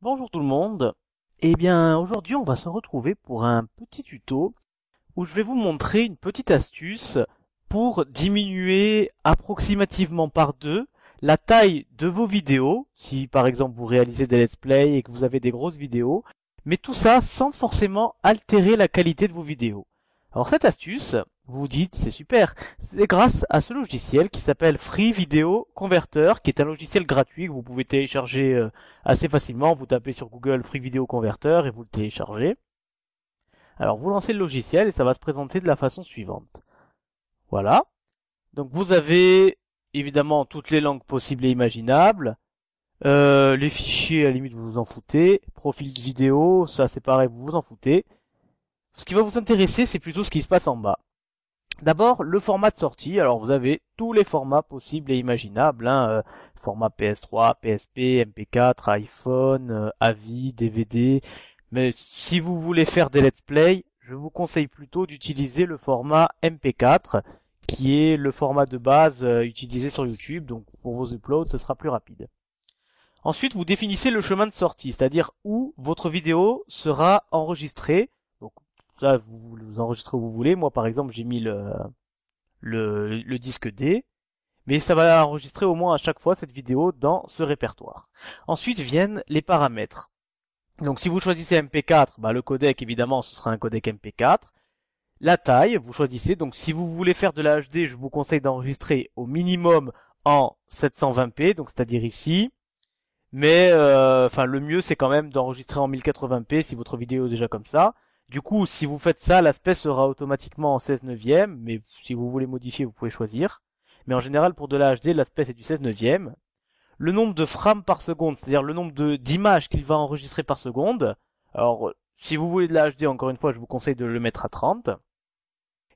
Bonjour tout le monde. Eh bien, aujourd'hui, on va se retrouver pour un petit tuto où je vais vous montrer une petite astuce pour diminuer approximativement par deux la taille de vos vidéos, si par exemple vous réalisez des let's play et que vous avez des grosses vidéos, mais tout ça sans forcément altérer la qualité de vos vidéos. Alors cette astuce, vous vous dites, c'est super, c'est grâce à ce logiciel qui s'appelle Free Video Converter, qui est un logiciel gratuit que vous pouvez télécharger assez facilement. Vous tapez sur Google Free Video Converter et vous le téléchargez. Alors vous lancez le logiciel et ça va se présenter de la façon suivante. Voilà. Donc vous avez évidemment toutes les langues possibles et imaginables. Les fichiers, à la limite, vous vous en foutez. Profil de vidéo, ça c'est pareil, vous vous en foutez. Ce qui va vous intéresser, c'est plutôt ce qui se passe en bas. D'abord, le format de sortie. Alors, vous avez tous les formats possibles et imaginables. Format PS3, PSP, MP4, iPhone, AVI, DVD. Mais si vous voulez faire des let's play, je vous conseille plutôt d'utiliser le format MP4, qui est le format de base utilisé sur YouTube. Donc, pour vos uploads, ce sera plus rapide. Ensuite, vous définissez le chemin de sortie, c'est-à-dire où votre vidéo sera enregistrée. Donc, là, vous enregistrez où vous voulez. Moi, par exemple, j'ai mis le disque D, mais ça va enregistrer au moins à chaque fois cette vidéo dans ce répertoire. Ensuite viennent les paramètres. Donc, si vous choisissez MP4, le codec, évidemment, ce sera un codec MP4. La taille, vous choisissez. Donc, si vous voulez faire de la HD, je vous conseille d'enregistrer au minimum en 720p, donc c'est-à-dire ici. Mais, le mieux, c'est quand même d'enregistrer en 1080p si votre vidéo est déjà comme ça. Du coup, si vous faites ça, l'aspect sera automatiquement en 16 neuvième, mais si vous voulez modifier, vous pouvez choisir. Mais en général, pour de la HD, l'aspect c'est du 16 neuvième. Le nombre de frames par seconde, c'est-à-dire le nombre d'images qu'il va enregistrer par seconde. Alors, si vous voulez de la HD, encore une fois, je vous conseille de le mettre à 30.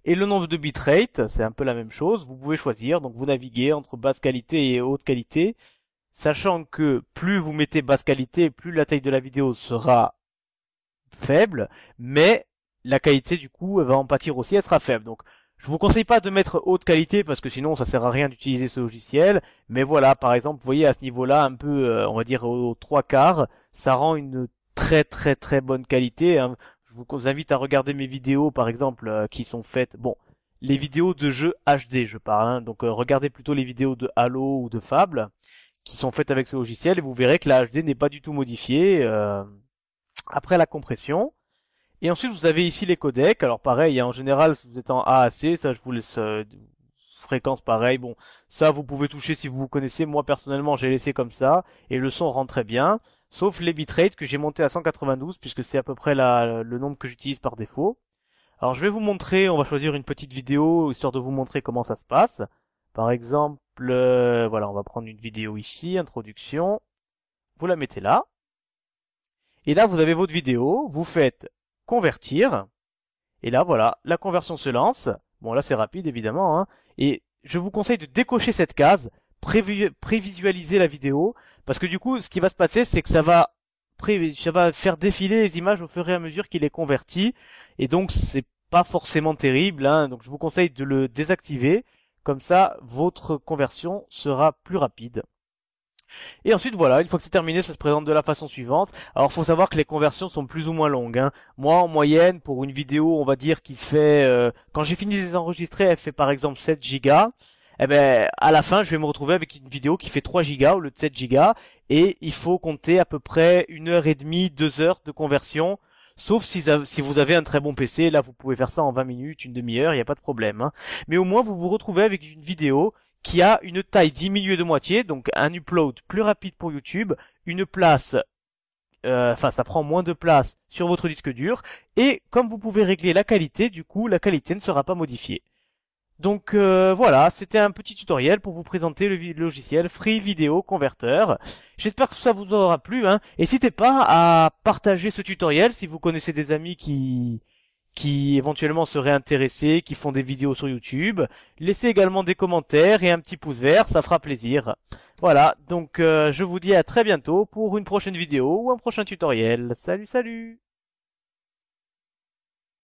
Et le nombre de bitrate, c'est un peu la même chose, vous pouvez choisir. Donc vous naviguez entre basse qualité et haute qualité, sachant que plus vous mettez basse qualité, plus la taille de la vidéo sera faible, mais la qualité du coup va en pâtir aussi, elle sera faible. Donc je vous conseille pas de mettre haute qualité parce que sinon ça sert à rien d'utiliser ce logiciel, mais voilà, par exemple, vous voyez à ce niveau-là, un peu on va dire aux trois quarts, ça rend une très très très bonne qualité, hein. Je vous invite à regarder mes vidéos par exemple qui sont faites, les vidéos de jeux HD je parle, hein. Donc regardez plutôt les vidéos de Halo ou de Fable qui sont faites avec ce logiciel et vous verrez que la HD n'est pas du tout modifiée après la compression. Et ensuite vous avez ici les codecs. Alors pareil, en général si vous êtes en AAC, ça je vous laisse fréquence pareil. Bon, ça vous pouvez toucher si vous vous connaissez. Moi personnellement j'ai laissé comme ça et le son rend très bien. Sauf les bitrates que j'ai monté à 192 puisque c'est à peu près le nombre que j'utilise par défaut. Alors je vais vous montrer, on va choisir une petite vidéo histoire de vous montrer comment ça se passe. Par exemple, voilà, on va prendre une vidéo ici, introduction. Vous la mettez là. Et là, vous avez votre vidéo, vous faites convertir. Et là, voilà, la conversion se lance. Bon, là, c'est rapide, évidemment, hein. Et je vous conseille de décocher cette case, prévisualiser la vidéo, parce que du coup, ce qui va se passer, c'est que ça va faire défiler les images au fur et à mesure qu'il est converti. Et donc, c'est pas forcément terrible, hein. Donc, je vous conseille de le désactiver. Comme ça, votre conversion sera plus rapide. Et ensuite, voilà, une fois que c'est terminé, ça se présente de la façon suivante. Alors, faut savoir que les conversions sont plus ou moins longues, hein. Moi, en moyenne, pour une vidéo, on va dire qu'il fait... quand j'ai fini de les enregistrer, elle fait par exemple 7 gigas. Eh ben, à la fin, je vais me retrouver avec une vidéo qui fait 3 gigas au lieu de 7 gigas. Et il faut compter à peu près 1h30, 2 heures de conversion. Sauf si vous avez un très bon PC, là vous pouvez faire ça en 20 minutes, une demi-heure, il n'y a pas de problème, hein. Mais au moins vous vous retrouvez avec une vidéo qui a une taille diminuée de moitié, donc un upload plus rapide pour YouTube, une place, ça prend moins de place sur votre disque dur, et comme vous pouvez régler la qualité, du coup la qualité ne sera pas modifiée. Donc voilà, c'était un petit tutoriel pour vous présenter le logiciel Free Video Converter. J'espère que ça vous aura plu, hein. N'hésitez pas à partager ce tutoriel si vous connaissez des amis qui éventuellement seraient intéressés, qui font des vidéos sur YouTube. Laissez également des commentaires et un petit pouce vert, ça fera plaisir. Voilà, donc je vous dis à très bientôt pour une prochaine vidéo ou un prochain tutoriel. Salut, salut!